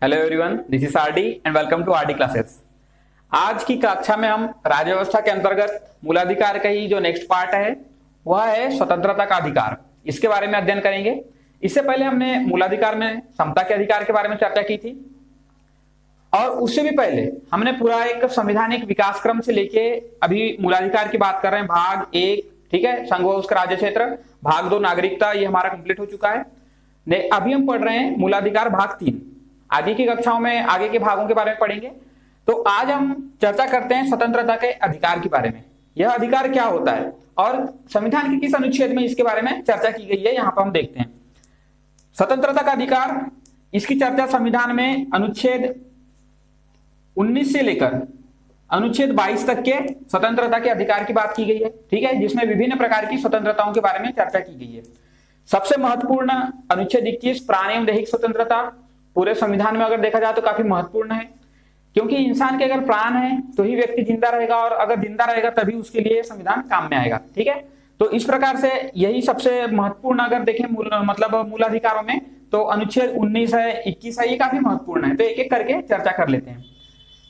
Hello everyone, this is RD and welcome to RD classes. आज की कक्षा में हम राज्य व्यवस्था के अंतर्गत मूलाधिकार का ही जो नेक्स्ट पार्ट है वह है स्वतंत्रता का अधिकार। इसके बारे में अध्ययन करेंगे। इससे पहले हमने मूलाधिकार में समता के अधिकार के बारे में चर्चा की थी और उससे भी पहले हमने पूरा एक संवैधानिक विकास क्रम से लेके अभी मूलाधिकार की बात कर रहे हैं। भाग 1 ठीक है, संघ व उसका राज्य क्षेत्र, भाग 2 नागरिकता, ये हमारा कंप्लीट हो चुका है। अभी हम पढ़ रहे हैं मूलाधिकार भाग 3। आगे की कक्षाओं में आगे के भागों के बारे में पढ़ेंगे। तो आज हम चर्चा करते हैं स्वतंत्रता के अधिकार के बारे में। यह अधिकार क्या होता है और संविधान के किस अनुच्छेद में इसके बारे में चर्चा की गई है, यहाँ पर हम देखते हैं। स्वतंत्रता का अधिकार, इसकी चर्चा संविधान में अनुच्छेद 19 से लेकर अनुच्छेद 22 तक के स्वतंत्रता के अधिकार की बात की गई है, ठीक है, जिसमें विभिन्न प्रकार की स्वतंत्रताओं के बारे में चर्चा की गई है। सबसे महत्वपूर्ण अनुच्छेद 21 प्राण एवं दैहिक स्वतंत्रता पूरे संविधान में अगर देखा जाए तो काफी महत्वपूर्ण है, क्योंकि इंसान के अगर प्राण है तो ही व्यक्ति जिंदा रहेगा और अगर जिंदा रहेगा तभी उसके लिए संविधान काम में आएगा, ठीक है। तो इस प्रकार से यही सबसे महत्वपूर्ण अगर देखें मूलाधिकारों में तो अनुच्छेद 19 है, 21 है, ये काफी महत्वपूर्ण है। तो एक एक करके चर्चा कर लेते हैं।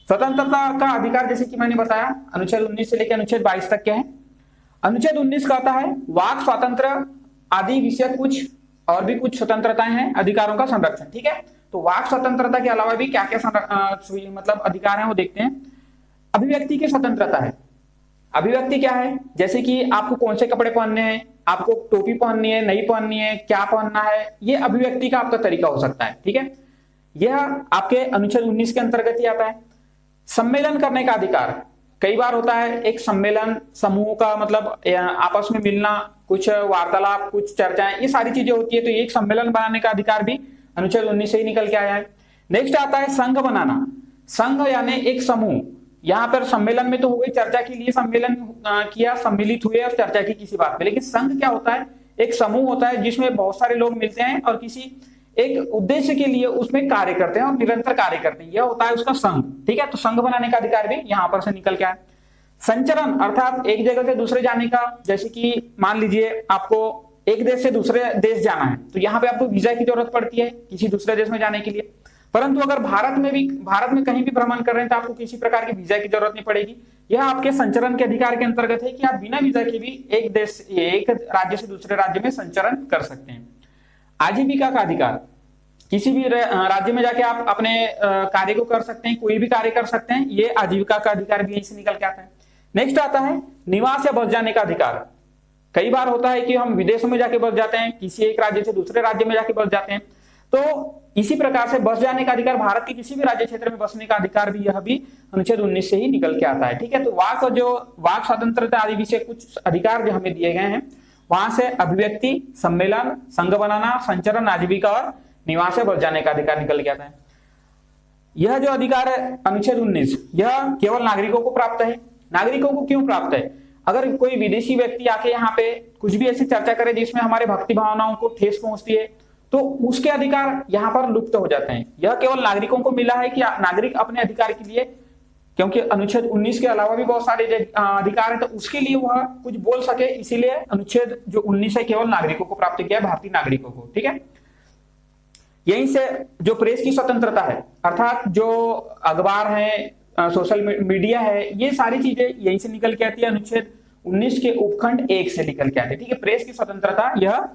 स्वतंत्रता का अधिकार जैसे कि मैंने बताया अनुच्छेद 19 से लेकर अनुच्छेद 22 तक के हैं। अनुच्छेद 19 कहता है वाक स्वातंत्र आदि विषय कुछ और भी कुछ स्वतंत्रताएं हैं, अधिकारों का संरक्षण, ठीक है। तो वाक स्वतंत्रता के अलावा भी क्या क्या अधिकार हैं वो देखते हैं। अभिव्यक्ति की स्वतंत्रता है। अभिव्यक्ति क्या है, जैसे कि आपको कौन से कपड़े पहनने हैं, आपको टोपी पहननी है, नहीं पहननी है, क्या पहनना है, ये अभिव्यक्ति का आपका तरीका हो सकता है, ठीक है। यह आपके अनुच्छेद 19 के अंतर्गत ही आता है। सम्मेलन करने का अधिकार, कई बार होता है एक सम्मेलन समूह का मतलब आपस में मिलना, कुछ वार्तालाप, कुछ चर्चाएं, ये सारी चीजें होती है। तो एक सम्मेलन बनाने का अधिकार भी अनुच्छेद 19 से ही निकल के आया है। नेक्स्ट आता है संघ बनाना। संघ यानी एक समूह, यहाँ पर सम्मेलन में तो हो गई चर्चा के लिए सम्मेलन किया, सम्मिलित हुए और चर्चा की किसी बात पे, लेकिन संघ क्या होता है, एक समूह होता है जिसमें बहुत सारे लोग मिलते हैं और किसी एक उद्देश्य के लिए उसमें कार्य करते हैं और निरंतर कार्य करते हैं, यह होता है उसका संघ, ठीक है। तो संघ बनाने का अधिकार भी यहाँ पर से निकल के आया। संचरण अर्थात एक जगह से दूसरे जाने का, जैसे कि मान लीजिए आपको एक देश से दूसरे देश जाना है तो यहाँ पे आपको वीजा की जरूरत पड़ती है किसी दूसरे देश में जाने के लिए, परंतु अगर भारत में कहीं भी भ्रमण कर रहे हैं तो आपको किसी प्रकार की वीजा की जरूरत नहीं पड़ेगी। यह आपके संचरण के अधिकार के अंतर्गत है कि आप बिना वीजा के भी एक राज्य से दूसरे राज्य में संचरण कर सकते हैं। आजीविका का अधिकार, किसी भी राज्य में जाके आप अपने कार्य को कर सकते हैं, कोई भी कार्य कर सकते हैं, ये आजीविका का अधिकार भी यहीं से निकल के आता है। नेक्स्ट आता है निवास या बस जाने का अधिकार। कई बार होता है कि हम विदेशों में जाके बस जाते हैं, किसी एक राज्य से दूसरे राज्य में जाके बस जाते हैं, तो इसी प्रकार से बस जाने का अधिकार, भारत के किसी भी राज्य क्षेत्र में बसने का अधिकार भी, यह भी अनुच्छेद 19 से ही निकल के आता है, ठीक है। तो वाक स्वतंत्रता आदि विषय कुछ अधिकार जो हमें दिए गए हैं, वहां से अभिव्यक्ति, सम्मेलन, संघ बनाना, संचरण, आजीविका और निवास या बस जाने का अधिकार निकल के आता है। यह जो अधिकार है अनुच्छेद 19, यह केवल नागरिकों को प्राप्त है। नागरिकों को क्यों प्राप्त है, अगर कोई विदेशी व्यक्ति आके यहाँ पे कुछ भी ऐसी चर्चा करे जिसमें हमारे भक्ति भावनाओं को ठेस पहुंचती है तो उसके अधिकार यहाँ पर लुप्त हो जाते हैं। यह केवल नागरिकों को मिला है कि नागरिक अपने अधिकार के लिए, क्योंकि अनुच्छेद 19 के अलावा भी बहुत सारे अधिकार है तो उसके लिए वह कुछ बोल सके, इसीलिए अनुच्छेद जो 19 है केवल नागरिकों को प्राप्त किया है, भारतीय नागरिकों को, ठीक है। यहीं से जो प्रेस की स्वतंत्रता है, अर्थात जो अखबार है, सोशल मीडिया है, ये सारी चीजें यहीं से निकल के आती है। अनुच्छेद 19 के उपखंड 1 से निकल के आती है, ठीक है। प्रेस की स्वतंत्रता यह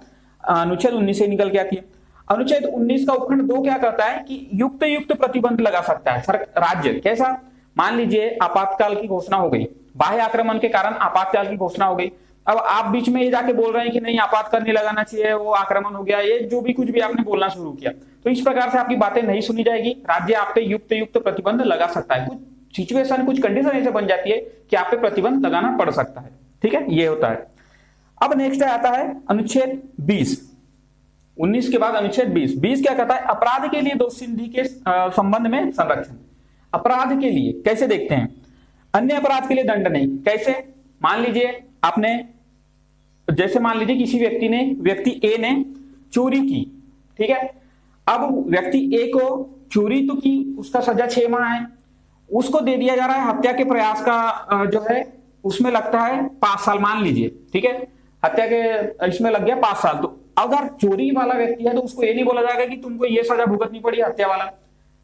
अनुच्छेद 19 से निकल के आती है। अनुच्छेद 19 का उपखंड 2 क्या कहता है कि युक्त प्रतिबंध लगा सकता है राज्य। कैसा, मान लीजिए आपातकाल की घोषणा हो गई, बाह्य आक्रमण के कारण आपातकाल की घोषणा हो गई, अब आप बीच में ये जाके बोल रहे हैं कि नहीं आपातकाल नहीं लगाना चाहिए, वो आक्रमण हो गया, ये जो भी कुछ भी आपने बोलना शुरू किया, तो इस प्रकार से आपकी बातें नहीं सुनी जाएगी। राज्य आप पे युक्त प्रतिबंध लगा सकता है। कुछ सिचुएशन, कुछ कंडीशन ऐसे बन जाती है कि आप पे प्रतिबंध लगाना पड़ सकता है, ठीक है, ये होता है। अब नेक्स्ट आता है अनुच्छेद 20, 19 के बाद अनुच्छेद 20 क्या कहता है, अपराध के लिए दोषसिद्धि के संबंध में संरक्षण। अपराध के लिए कैसे देखते हैं, अन्य अपराध के लिए दंड नहीं। कैसे, मान लीजिए आपने, जैसे मान लीजिए किसी व्यक्ति ए ने चोरी की, ठीक है। अब व्यक्ति ए को चोरी तो की, उसका सजा 6 माह है, उसको दे दिया जा रहा है हत्या के प्रयास का जो है उसमें लगता है 5 साल, मान लीजिए, ठीक है, हत्या के इसमें लग गया 5 साल। तो अगर चोरी वाला व्यक्ति है तो उसको ये नहीं बोला जाएगा कि तुमको ये सजा भुगतनी पड़ी हत्या वाला,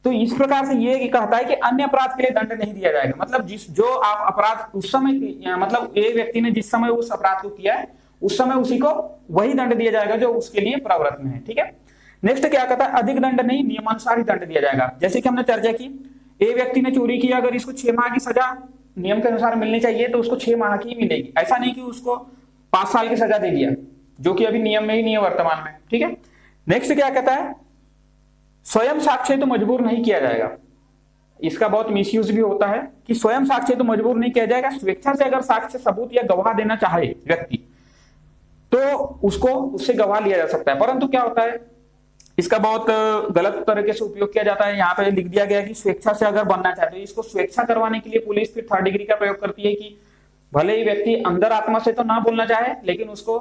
तो इस प्रकार से ये कहता है कि अन्य अपराध के लिए दंड नहीं दिया जाएगा। मतलब जिस जो आप अपराध उस समय मतलब एक व्यक्ति ने जिस समय उस अपराध को किया है उस समय उसी को वही दंड दिया जाएगा जो उसके लिए प्रवृत्त में है। ठीक है, नेक्स्ट क्या कहता है, अधिक दंड नहीं, नियमानुसार ही दंड दिया जाएगा। जैसे कि हमने चर्चा की, एक व्यक्ति ने चोरी किया, अगर इसको 6 माह की सजा नियम के अनुसार मिलनी चाहिए तो उसको 6 माह की मिलेगी। ऐसा नहीं कि उसको 5 साल की सजा दे दिया, जो कि अभी नियम में ही नहीं है वर्तमान में। ठीक है, नेक्स्ट क्या कहता है, स्वयं साक्ष्य तो मजबूर नहीं किया जाएगा। इसका बहुत मिसयूज भी होता है कि स्वयं साक्ष्य तो मजबूर नहीं किया जाएगा। स्वेच्छा से अगर साक्ष्य, सबूत या गवाह देना चाहे व्यक्ति तो उसको उससे गवाह लिया जा सकता है। परंतु क्या होता है, इसका बहुत गलत तरीके से उपयोग किया जाता है। यहाँ पे लिख दिया गया कि स्वेच्छा से अगर बनना चाहते हो, इसको स्वेच्छा करवाने के लिए पुलिस फिर 3rd डिग्री का प्रयोग करती है कि भले ही व्यक्ति अंदर आत्मा से तो ना बोलना चाहे, लेकिन उसको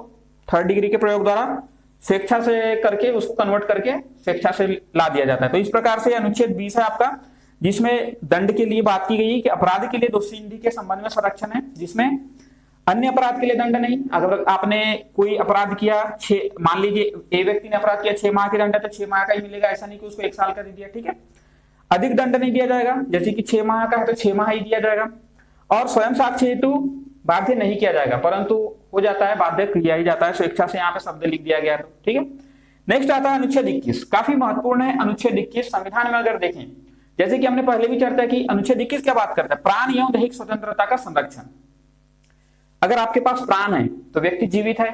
3rd डिग्री के प्रयोग द्वारा स्वेच्छा से करके उसको कन्वर्ट करके स्वेच्छा से ला दिया जाता है। तो इस प्रकार से अनुच्छेद 20 है आपका, जिसमें दंड के लिए बात की गई कि अपराध के लिए दोषी निधि के संबंध में संरक्षण है, जिसमें अन्य अपराध के लिए दंड नहीं। अगर आपने कोई अपराध किया, मान लीजिए एक व्यक्ति ने अपराध किया, 6 माह की दंड है तो 6 माह का ही मिलेगा, ऐसा नहीं कि उसको 1 साल का दे दिया। ठीक है, अधिक दंड नहीं दिया जाएगा, जैसे कि 6 माह का है तो 6 माह ही दिया जाएगा। और स्वयं साक्ष्य हेतु बाध्य नहीं किया जाएगा, परंतु हो जाता है बाध्य किया ही जाता है, स्वेच्छा से यहाँ पे शब्द लिख दिया गया। तो ठीक है, नेक्स्ट आता है अनुच्छेद 21, काफी महत्वपूर्ण है अनुच्छेद 21। संविधान में अगर देखें, जैसे कि हमने पहले भी चर्चा की, अनुच्छेद 21 क्या बात करता है, प्राण एवं दैहिक स्वतंत्रता का संरक्षण। अगर आपके पास प्राण है तो व्यक्ति जीवित है,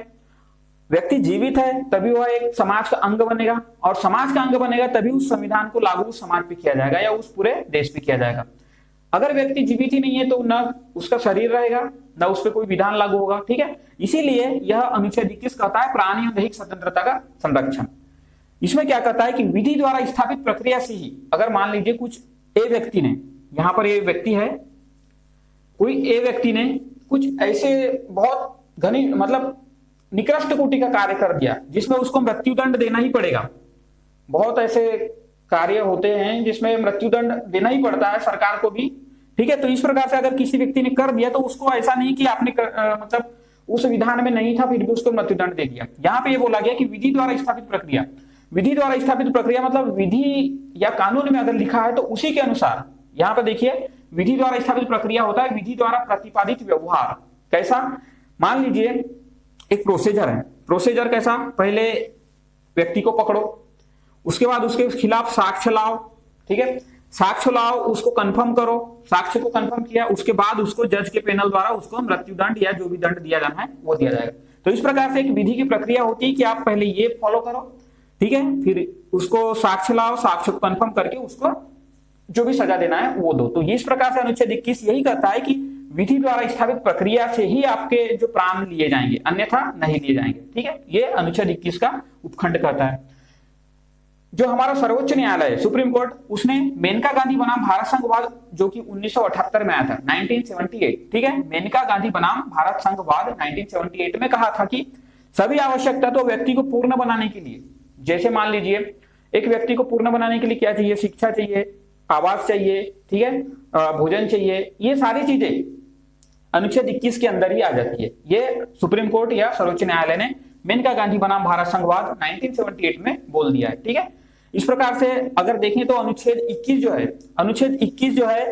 व्यक्ति जीवित है तभी वह एक समाज का अंग बनेगा, और समाज का अंग बनेगा तभी उस संविधान को लागू उस समाज पे किया जाएगा या उस पूरे देश पे किया जाएगा। अगर व्यक्ति जीवित ही नहीं है तो न उसका शरीर रहेगा, न उस पर कोई विधान लागू होगा। ठीक है, इसीलिए यह अनुच्छेद 21 कहता है प्राण एवं दैहिक स्वतंत्रता का संरक्षण। इसमें क्या कहता है कि विधि द्वारा स्थापित प्रक्रिया से ही, अगर मान लीजिए कुछ ए व्यक्ति ने, यहां पर ये व्यक्ति है, कोई ए व्यक्ति ने कुछ ऐसे बहुत घनी मतलब निकृष्ट कोटि का कार्य कर दिया जिसमें उसको मृत्युदंड देना ही पड़ेगा। बहुत ऐसे कार्य होते हैं जिसमें मृत्युदंड देना ही पड़ता है सरकार को भी। ठीक है, तो इस प्रकार से अगर किसी व्यक्ति ने कर दिया तो उसको ऐसा नहीं कि आपने मतलब उस विधान में नहीं था फिर भी उसको मृत्युदंड दे दिया। यहाँ पे ये बोला गया कि विधि द्वारा स्थापित प्रक्रिया, विधि द्वारा स्थापित प्रक्रिया मतलब विधि या कानून में अगर लिखा है तो उसी के अनुसार। यहाँ पे देखिए, विधि द्वारा स्थापित प्रक्रिया होता है विधि द्वारा प्रतिपादित व्यवहार। कैसा, मान लीजिए एक प्रोसीजर है, प्रोसीजर कैसा, पहले व्यक्ति को पकड़ो, उसके बाद उसके खिलाफ साक्ष्य लाओ। ठीक है, साक्ष्य लाओ, उसको कंफर्म करो, साक्ष्य को कंफर्म किया, उसके बाद उसको जज के पैनल द्वारा उसको मृत्युदंड या जो भी दंड दिया जाना है वो दिया जाएगा। तो इस प्रकार से एक विधि की प्रक्रिया होती है कि आप पहले ये फॉलो करो, ठीक है, फिर उसको साक्ष्य लाओ, साक्ष्य को कंफर्म करके उसको जो भी सजा देना है वो दो। तो इस प्रकार से अनुच्छेद 21 यही कहता है कि विधि द्वारा स्थापित प्रक्रिया से ही आपके जो प्राण लिए जाएंगे, अन्यथा नहीं लिए जाएंगे। ठीक है, ये अनुच्छेद 21 का उपखंड कहता है। जो हमारा सर्वोच्च न्यायालय है, सुप्रीम कोर्ट, उसने मेनका गांधी बनाम भारत संघवाद जो कि 1978 में आया था, 1978, ठीक है, मेनका गांधी बनाम भारत संघवाद 1978 में कहा था कि सभी आवश्यक तत्व व्यक्ति को पूर्ण बनाने के लिए, जैसे मान लीजिए एक व्यक्ति को पूर्ण बनाने के लिए क्या चाहिए, शिक्षा चाहिए, आवास चाहिए, ठीक है, भोजन चाहिए, ये सारी चीजें अनुच्छेद 21 के अंदर ही आ जाती है। ये सुप्रीम कोर्ट या सर्वोच्च न्यायालय ने मेनका गांधी बनाम भारत संघवाद 1978 में बोल दिया है। ठीक है, इस प्रकार से अगर देखें तो अनुच्छेद 21 जो है, अनुच्छेद 21 जो है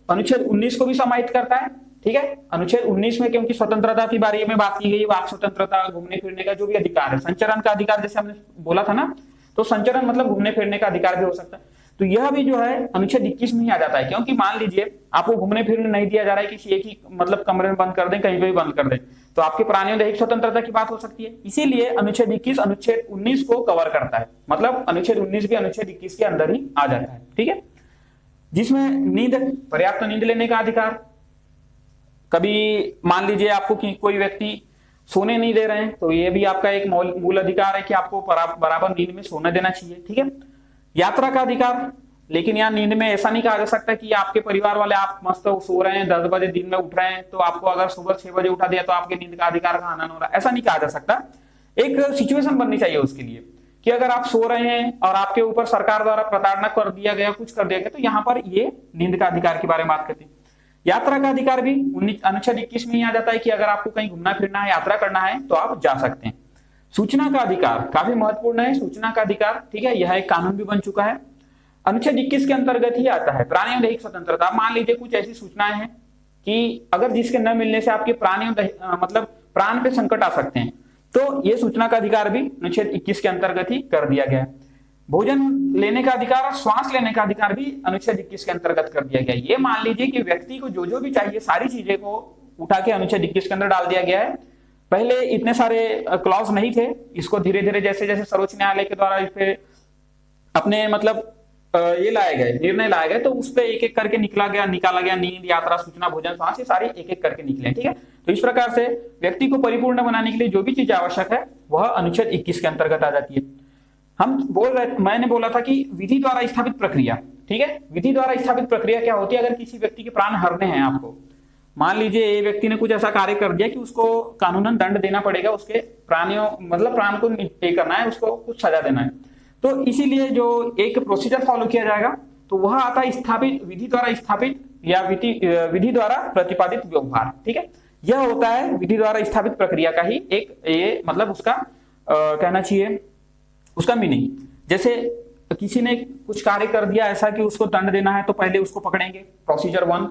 अनुच्छेद 19 को भी समाहित करता है। ठीक है, अनुच्छेद 19 में क्योंकि स्वतंत्रता के बारे में बात की गई, वाक स्वतंत्रता, घूमने फिरने का जो भी अधिकार है, संचरण का अधिकार जैसे हमने बोला था ना, तो संचरण मतलब घूमने फिरने का अधिकार भी हो सकता है। तो यह भी जो है अनुच्छेद 21 में ही आ जाता है, क्योंकि मान लीजिए आपको घूमने फिरने नहीं दिया जा रहा है, किसी एक ही मतलब कमरे में बंद कर दें, कहीं पे भी बंद कर दें, तो आपके प्राणियों दैहिक स्वतंत्रता की बात हो सकती है। इसीलिए अनुच्छेद 21 अनुच्छेद 19 को कवर करता है, मतलब अनुच्छेद 19 भी अनुच्छेद 21 के अंदर ही आ जाता है। ठीक है, जिसमें नींद, पर्याप्त नींद लेने का अधिकार, कभी मान लीजिए आपको कि कोई व्यक्ति सोने नहीं दे रहे हैं, तो ये भी आपका एक मूल अधिकार है कि आपको बराबर नींद में सोने देना चाहिए। ठीक है, यात्रा का अधिकार, लेकिन यहाँ नींद में ऐसा नहीं कहा जा सकता कि आपके परिवार वाले आप मस्त सो रहे हैं, 10 बजे दिन में उठ रहे हैं, तो आपको अगर सुबह 6 बजे उठा दिया तो आपके नींद का अधिकार का हनन हो रहा है, ऐसा नहीं कहा जा सकता। एक सिचुएशन बननी चाहिए उसके लिए कि अगर आप सो रहे हैं और आपके ऊपर सरकार द्वारा प्रताड़ना कर दिया गया, कुछ कर दिया गया, तो यहाँ पर ये नींद का अधिकार के बारे में बात करते हैं। यात्रा का अधिकार भी अनुच्छेद 21 में ही आ जाता है कि अगर आपको कहीं घूमना फिरना है, यात्रा करना है तो आप जा सकते हैं। सूचना का अधिकार काफी महत्वपूर्ण है, सूचना का अधिकार, ठीक है, यह एक कानून भी बन चुका है। अनुच्छेद 21 के अंतर्गत ही आता है प्राण एवं दैहिक स्वतंत्रता। मान लीजिए कुछ ऐसी सूचनाएं हैं कि अगर जिसके न मिलने से आपके प्राण एवं मतलब प्राण पे संकट आ सकते हैं, तो ये सूचना का अधिकार भी अनुच्छेद 21 के अंतर्गत ही कर दिया गया है। भोजन लेने का अधिकार और श्वास लेने का अधिकार भी अनुच्छेद 21 के अंतर्गत कर दिया गया है। ये मान लीजिए कि व्यक्ति को जो जो भी चाहिए सारी चीजें को उठा के अनुच्छेद 21 के अंदर डाल दिया गया है। पहले इतने सारे क्लॉज नहीं थे, इसको धीरे धीरे जैसे जैसे सर्वोच्च न्यायालय के द्वारा इस पे अपने मतलब ये लाए गए, निर्णय लाए गए, तो उस पर एक एक करके निकाला गया नींद, यात्रा, सूचना, भोजन, श्वास, ये सारी एक एक करके निकले। ठीक है, तो इस प्रकार से व्यक्ति को परिपूर्ण बनाने के लिए जो भी चीज आवश्यक है वह अनुच्छेद 21 के अंतर्गत आ जाती है। मैंने बोला था कि विधि द्वारा स्थापित प्रक्रिया, ठीक है, विधि द्वारा स्थापित प्रक्रिया क्या होती है? अगर किसी व्यक्ति के प्राण हरने हैं, आपको मान लीजिए ये व्यक्ति ने कुछ ऐसा कार्य कर दिया कि उसको कानूनन दंड देना पड़ेगा, उसके प्राणियों मतलब प्राण को ये करना है, उसको कुछ सजा देना है, तो इसीलिए जो एक प्रोसीजर फॉलो किया जाएगा तो वह आता है स्थापित, विधि द्वारा स्थापित या विधि द्वारा प्रतिपादित व्यवहार। ठीक है, यह होता है विधि द्वारा स्थापित प्रक्रिया का ही एक ये मतलब उसका कहना चाहिए उसका मीनिंग। जैसे किसी ने कुछ कार्य कर दिया ऐसा कि उसको दंड देना है, तो पहले उसको पकड़ेंगे, प्रोसीजर 1,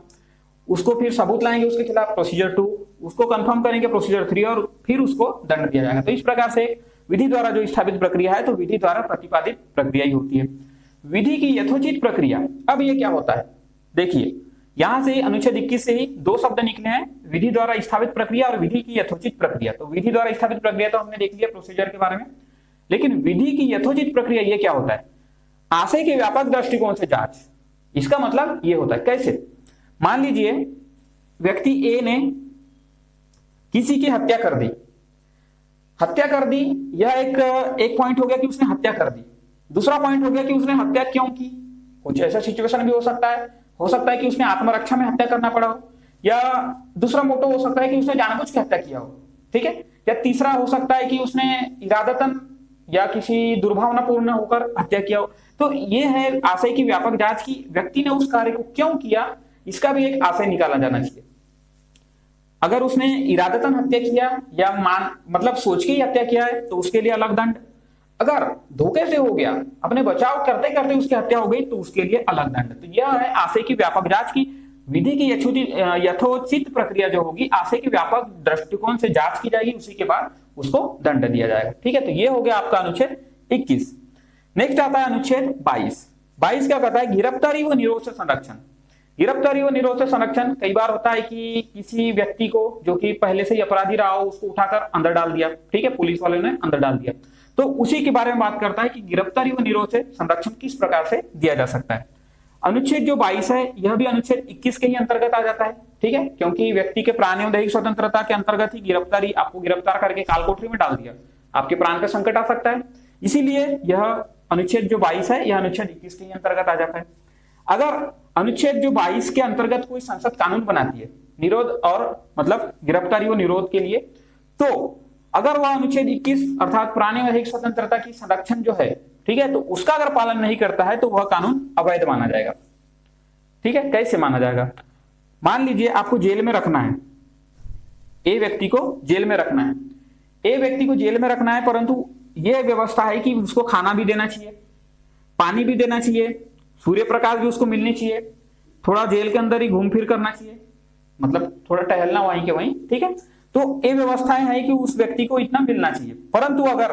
उसको फिर सबूत लाएंगे उसके खिलाफ, प्रोसीजर 2, उसको कंफर्म करेंगे, प्रोसीजर 3, और फिर उसको दंड दिया जाएगा। तो इस प्रकार से विधि द्वारा जो स्थापित प्रक्रिया है तो विधि द्वारा प्रतिपादित प्रक्रिया ही होती है। विधि की यथोचित प्रक्रिया, अब ये क्या होता है? देखिए यहां से अनुच्छेद 21 से ही दो शब्द निकले हैं, विधि द्वारा स्थापित प्रक्रिया और विधि की यथोचित प्रक्रिया। तो विधि द्वारा स्थापित प्रक्रिया तो हमने देख लिया प्रोसीजर के बारे में, लेकिन विधि की यथोचित प्रक्रिया ये क्या होता है? आशय के व्यापक दृष्टिकोण से जांच। इसका मतलब ये होता है कैसे? मान लीजिए व्यक्ति ए ने किसी की हत्या कर दी, यह एक पॉइंट हो गया कि उसने हत्या कर दी। दूसरा पॉइंट हो गया कि उसने हत्या क्यों की। कुछ ऐसा सिचुएशन भी हो सकता है कि उसने आत्मरक्षा में हत्या करना पड़ा हो, या दूसरा मोटो हो सकता है कि उसने जानबूझ के हत्या किया हो। ठीक है, या तीसरा हो सकता है कि उसने इरादतन या किसी दुर्भावनापूर्ण होकर हत्या किया हो। तो ये है आशय की व्यापक जांच की व्यक्ति ने उस कार्य को क्यों किया, इसका भी एक आशय निकाला जाना चाहिए। अगर उसने इरादतन हत्या किया या मतलब सोच के ही हत्या किया है तो उसके लिए अलग दंड। अगर धोखे से हो गया, अपने बचाव करते करते उसकी हत्या हो गई तो उसके लिए अलग दंड। तो यह है आशय की व्यापक जांच की विधि की यथोचित प्रक्रिया जो होगी, आशय के व्यापक दृष्टिकोण से जांच की जाएगी, उसी के बाद उसको दंड दिया जाएगा। ठीक है, तो ये हो गया आपका अनुच्छेद 21। नेक्स्ट आता है अनुच्छेद 22। 22 क्या कहता है? गिरफ्तारी व निरोध से संरक्षण। गिरफ्तारी व निरोध से संरक्षण कई बार होता है कि किसी व्यक्ति को जो कि पहले से ही अपराधी रहा हो उसको उठाकर अंदर डाल दिया। ठीक है, पुलिस वाले ने अंदर डाल दिया, तो उसी के बारे में बात करता है कि गिरफ्तारी व निरोध से संरक्षण किस प्रकार से दिया जा सकता है। अनुच्छेद जो 22 है यह भी अनुच्छेद 21 के ही अंतर्गत आ जाता है। ठीक है, क्योंकि व्यक्ति के प्राण एवं दैहिक स्वतंत्रता के अंतर्गत ही गिरफ्तारी, आपको गिरफ्तार करके कालकोठरी में डाल दिया, आपके प्राण का संकट आ सकता है, इसीलिए यह अनुच्छेद जो 22 है यह अनुच्छेद 21 के ही अंतर्गत आ जाता है। अगर अनुच्छेद जो 22 के अंतर्गत कोई संसद कानून बनाती है निरोध और मतलब गिरफ्तारी व निरोध के लिए, तो अगर वह अनुच्छेद 21 अर्थात प्राण एवं दैहिक स्वतंत्रता की संरक्षण जो है, ठीक है, तो उसका अगर पालन नहीं करता है तो वह कानून अवैध माना जाएगा। ठीक है, कैसे माना जाएगा? मान लीजिए आपको जेल में रखना है, ए व्यक्ति को जेल में रखना है, परंतु यह व्यवस्था है कि उसको खाना भी देना चाहिए, पानी भी देना चाहिए, सूर्य प्रकाश भी उसको मिलनी चाहिए, थोड़ा जेल के अंदर ही घूम फिर करना चाहिए, मतलब थोड़ा टहलना वहीं के वहीं। ठीक है, तो ये व्यवस्थाएं है कि उस व्यक्ति को इतना मिलना चाहिए। परंतु अगर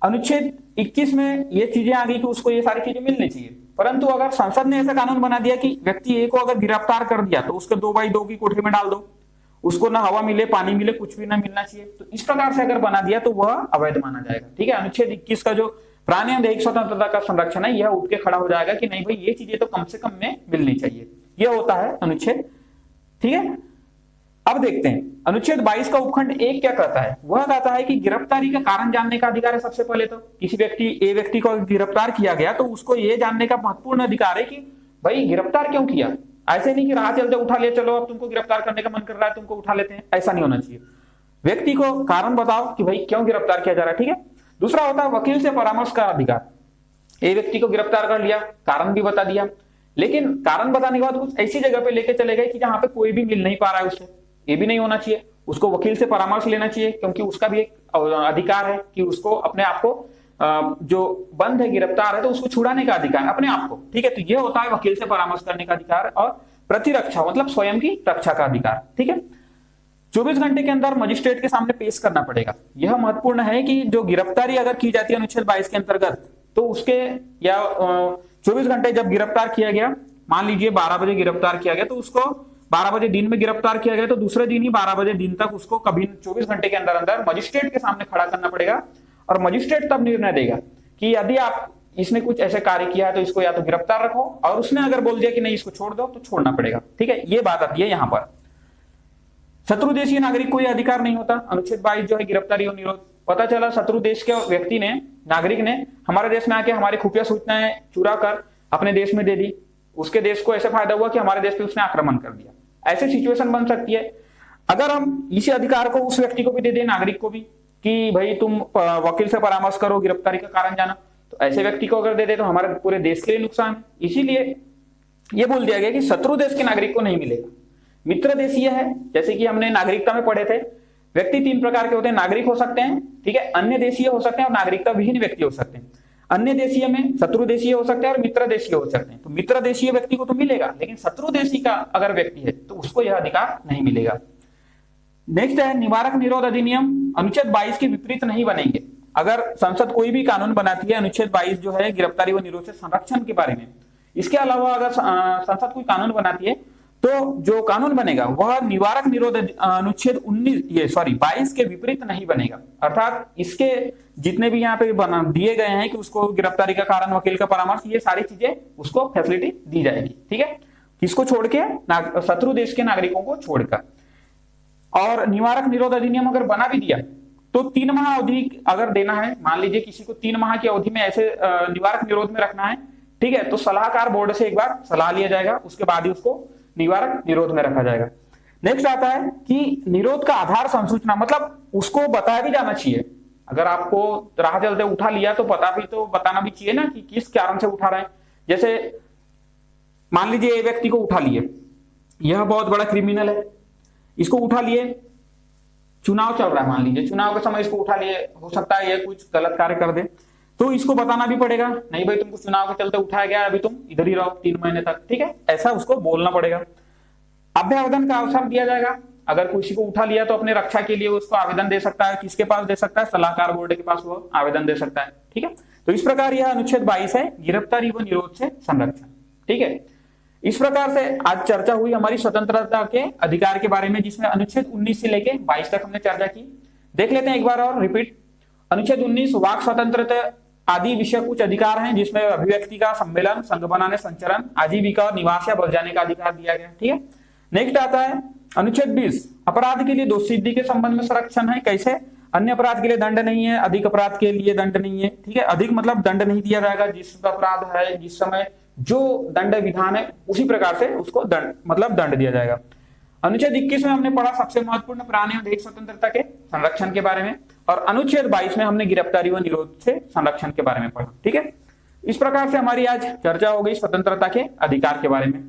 अनुच्छेद 21 में ये चीजें आ गई कि उसको ये सारी चीजें मिलनी चाहिए, परंतु अगर संसद ने ऐसा कानून बना दिया कि व्यक्ति ए को अगर गिरफ्तार कर दिया तो उसको 2x2 की कोठरी में डाल दो, उसको ना हवा मिले, पानी मिले, कुछ भी ना मिलना चाहिए, तो इस प्रकार से अगर बना दिया तो वह अवैध माना जाएगा। ठीक है, अनुच्छेद 21 का जो प्राण एवं दैहिक स्वतंत्रता का संरक्षण है यह उठ के खड़ा हो जाएगा कि नहीं भाई ये चीजें तो कम से कम में मिलनी चाहिए। यह होता है अनुच्छेद। ठीक है, अब देखते हैं अनुच्छेद 22 का उपखंड 1 क्या कहता है? वह कहता है कि गिरफ्तारी का कारण जानने का अधिकार है। सबसे पहले तो किसी व्यक्ति को गिरफ्तार किया गया तो उसको यह जानने का महत्वपूर्ण अधिकार है कि भाई गिरफ्तार क्यों किया। ऐसे नहीं कि राह चलते उठा ले, चलो अब तुमको गिरफ्तार करने का मन कर रहा है तुमको उठा लेते हैं, ऐसा नहीं होना चाहिए। व्यक्ति को कारण बताओ कि भाई क्यों गिरफ्तार किया जा रहा है। ठीक है, दूसरा होता है वकील से परामर्श का अधिकार। एक व्यक्ति को गिरफ्तार कर लिया, कारण भी बता दिया, लेकिन कारण बताने के बाद कुछ ऐसी जगह पे लेके चले गए कि जहां पे कोई भी मिल नहीं पा रहा है उससे, ये भी नहीं होना चाहिए। उसको वकील से परामर्श लेना चाहिए क्योंकि उसका भी एक अधिकार है कि उसको अपने आप को जो बंद है, गिरफ्तार है, तो उसको छुड़ाने का अधिकार अपने आप को, ठीक है। तो ये होता है वकील से परामर्श करने का अधिकार और प्रतिरक्षा मतलब स्वयं की रक्षा का अधिकार, ठीक है। 24 घंटे के अंदर मजिस्ट्रेट के सामने पेश करना पड़ेगा। यह महत्वपूर्ण है कि जो गिरफ्तारी अगर की जाती है अनुच्छेद 22 के अंतर्गत, तो उसके या 24 घंटे जब गिरफ्तार किया गया, मान लीजिए 12 बजे गिरफ्तार किया गया, तो उसको 12 बजे दिन में गिरफ्तार किया गया, तो दूसरे दिन ही 12 बजे दिन तक उसको कभी 24 घंटे के अंदर अंदर मजिस्ट्रेट के सामने खड़ा करना पड़ेगा। और मजिस्ट्रेट तब निर्णय देगा कि यदि आप इसने कुछ ऐसे कार्य किया है तो इसको या तो गिरफ्तार रखो, और उसने अगर बोल दिया कि नहीं इसको छोड़ दो तो छोड़ना पड़ेगा, ठीक है। ये बात आती है यहाँ पर। शत्रु देशीय नागरिक को यह अधिकार नहीं होता। अनुच्छेद 22 जो है गिरफ्तारी और निरोध, पता चला शत्रु देश के व्यक्ति ने, नागरिक ने हमारे देश में आके हमारी खुफिया सूचनाएं चुरा कर अपने देश में दे दी, उसके देश को ऐसे फायदा हुआ कि हमारे देश पे उसने आक्रमण कर दिया। ऐसी सिचुएशन बन सकती है। अगर हम इसी अधिकार को उस व्यक्ति को भी दे दें, नागरिक को भी, कि भाई तुम वकील से परामर्श करो, गिरफ्तारी का कारण जाना, तो ऐसे व्यक्ति को अगर दे दे तो हमारे पूरे देश के लिए नुकसान है। इसीलिए यह बोल दिया गया कि शत्रु देश के नागरिक को नहीं मिलेगा। मित्र देशीय है, जैसे कि हमने नागरिकता में पढ़े थे, व्यक्ति 3 प्रकार के होते हैं, नागरिक हो सकते हैं, ठीक है, अन्य देशीय हो सकते हैं और नागरिकता विहीन व्यक्ति हो सकते हैं। अन्य देशीय में शत्रु देशीय हो सकते हैं और मित्र देशीय हो सकते हैं। तो मित्र देशीय व्यक्ति को तो मिलेगा, लेकिन शत्रु देशी का अगर व्यक्ति है तो उसको यह अधिकार नहीं मिलेगा। नेक्स्ट है निवारक निरोध अधिनियम। अनुच्छेद 22 के विपरीत नहीं बनेंगे। अगर संसद कोई भी कानून बनाती है, अनुच्छेद 22 जो है गिरफ्तारी व निरोध से संरक्षण के बारे में, इसके अलावा अगर संसद कोई कानून बनाती है तो जो कानून बनेगा वह निवारक निरोध अनुच्छेद 22 के विपरीत नहीं बनेगा। अर्थात इसके जितने भी यहाँ पे बना दिए गए हैं कि उसको गिरफ्तारी का कारण, वकील का परामर्श, ये सारी चीजें उसको फैसिलिटी दी जाएगी, ठीक है। किसको छोड़ के? शत्रु देश के नागरिकों को छोड़कर। और निवारक निरोध अधिनियम अगर बना भी दिया तो 3 माह अवधि अगर देना है, मान लीजिए किसी को 3 माह की अवधि में ऐसे निवारक निरोध में रखना है, ठीक है, तो सलाहकार बोर्ड से एक बार सलाह लिया जाएगा, उसके बाद ही उसको निवारक निरोध में रखा जाएगा। नेक्स्ट आता है कि निरोध का आधार संसूचना, मतलब उसको बताया भी जाना चाहिए। अगर आपको राह चलते उठा लिया तो बताना भी चाहिए ना कि किस कारण से उठा रहे हैं। जैसे मान लीजिए ये व्यक्ति को उठा लिए, यह बहुत बड़ा क्रिमिनल है, इसको उठा लिए, चुनाव चल रहा है, मान लीजिए चुनाव के समय इसको उठा लिए, हो सकता है ये कुछ गलत कार्य कर दे, तो इसको बताना भी पड़ेगा, नहीं भाई तुमको चुनाव के चलते उठाया गया, अभी तुम इधर ही रहो 3 महीने तक, ठीक है, ऐसा उसको बोलना पड़ेगा। अभ्यावेदन का अवसर दिया जाएगा। अगर किसी को उठा लिया तो अपने रक्षा के लिए उसको आवेदन दे सकता है। किसके पास दे सकता है? सलाहकार बोर्ड के पास वो आवेदन दे सकता है, ठीक है। तो इस प्रकार यह अनुच्छेद 22 है, गिरफ्तारी व निरोध से संरक्षण, ठीक है। इस प्रकार से आज चर्चा हुई हमारी स्वतंत्रता के अधिकार के बारे में, जिसमें अनुच्छेद 19 से लेके 22 तक हमने चर्चा की। देख लेते हैं एक बार और रिपीट। अनुच्छेद 19 वाक स्वतंत्रता आदि विषय कुछ अधिकार हैं, जिसमें अभिव्यक्ति का, सम्मेलन, संघ बनाने, संचरण, आजीविका, निवास या बस जाने का अधिकार दिया गया, ठीक है। नेक्स्ट आता है अनुच्छेद 20 अपराध के लिए दोषसिद्धि के संबंध में संरक्षण है। कैसे? अन्य अपराध के लिए दंड नहीं है, अधिक अपराध के लिए दंड नहीं है, ठीक है। अधिक मतलब दंड नहीं दिया जाएगा, जिस अपराध है जिस समय जो दंड विधान है उसी प्रकार से उसको दंड दिया जाएगा। अनुच्छेद 21 में हमने पढ़ा सबसे महत्वपूर्ण प्राणी और देश स्वतंत्रता के संरक्षण के बारे में, और अनुच्छेद 22 में हमने गिरफ्तारी व निरोध से संरक्षण के बारे में पढ़ा, ठीक है। इस प्रकार से हमारी आज चर्चा हो गई स्वतंत्रता के अधिकार के बारे में।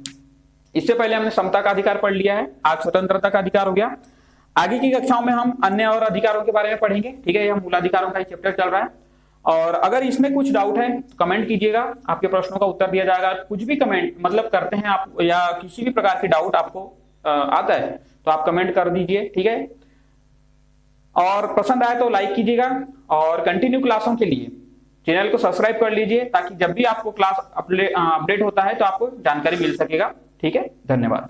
इससे पहले हमने समता का अधिकार पढ़ लिया है, आज स्वतंत्रता का अधिकार हो गया। आगे की कक्षाओं में हम अन्य और अधिकारों के बारे में पढ़ेंगे, ठीक है। यह मूलाधिकारों का चैप्टर चल रहा है, और अगर इसमें कुछ डाउट है तो कमेंट कीजिएगा, आपके प्रश्नों का उत्तर दिया जाएगा। कुछ भी कमेंट मतलब करते हैं आप, या किसी भी प्रकार की डाउट आपको आता है तो आप कमेंट कर दीजिए, ठीक है। और पसंद आए तो लाइक कीजिएगा, और कंटिन्यू क्लासों के लिए चैनल को सब्सक्राइब कर लीजिए, ताकि जब भी आपको क्लास अपडेट होता है तो आपको जानकारी मिल सकेगा, ठीक है। धन्यवाद।